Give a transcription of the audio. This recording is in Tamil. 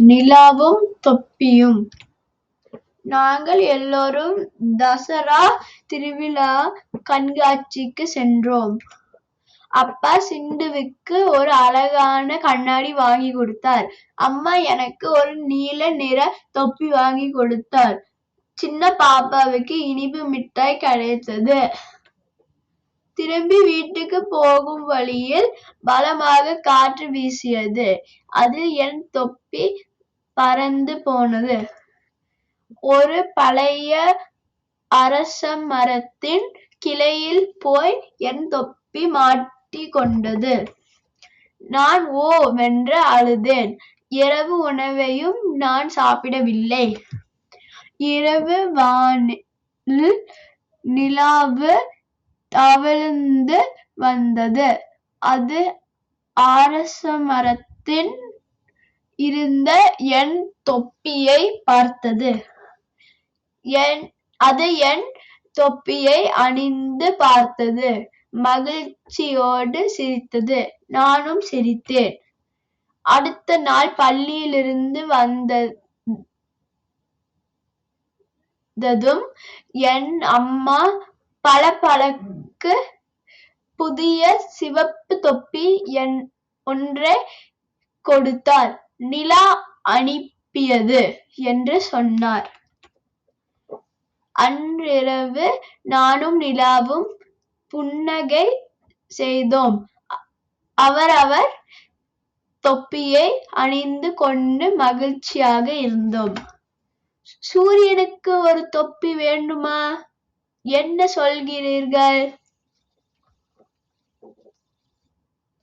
நிலாவும் தொப்பியும். நாங்கள் எல்லோரும் தசரா திருவிழா கண்காட்சிக்கு சென்றோம். அப்பா சிண்டுவுக்கு ஒரு அழகான கண்ணாடி வாங்கி கொடுத்தார். அம்மா எனக்கு ஒரு நீல நிற தொப்பி வாங்கி கொடுத்தார். சின்ன பாப்பாவுக்கு இனிப்பு மிட்டாய் கிடைத்தது. திரும்பி வீட்டுக்கு போகும் வழியில் பலமாக காற்று வீசியது. அதில் என் தொப்பி பறந்து போனது. ஒரு பழைய அரசமரத்தின் கிளையில் போய் என் தொப்பி மாட்டிக்கொண்டது. நான் ஓவென்று அழுதேன். இரவு உணவையும் நான் சாப்பிடவில்லை. இரவு வானில் நிலாவு தவழ்ந்து வந்தது. அது அரசமரத்தில் இருந்த என் தொப்பியை பார்த்தது. அது என் தொப்பியை அணிந்து பார்த்தது. மகிழ்ச்சியோடு சிரித்தது. நானும் சிரித்தேன். அடுத்த நாள் பள்ளியிலிருந்து வந்ததும் என் அம்மா பளபளக்கு புதிய சிவப்பு தொப்பி ஒன்றைக் கொடுத்தார். நிலா அனுப்பியது என்று சொன்னார். அன்றிரவு நானும் நிலாவும் புன்னகை செய்தோம். அவரவர் தொப்பியை அணிந்து கொண்டு மகிழ்ச்சியாக இருந்தோம். சூரியனுக்கு ஒரு தொப்பி வேண்டுமா? என்ன சொல்கிறீர்கள்?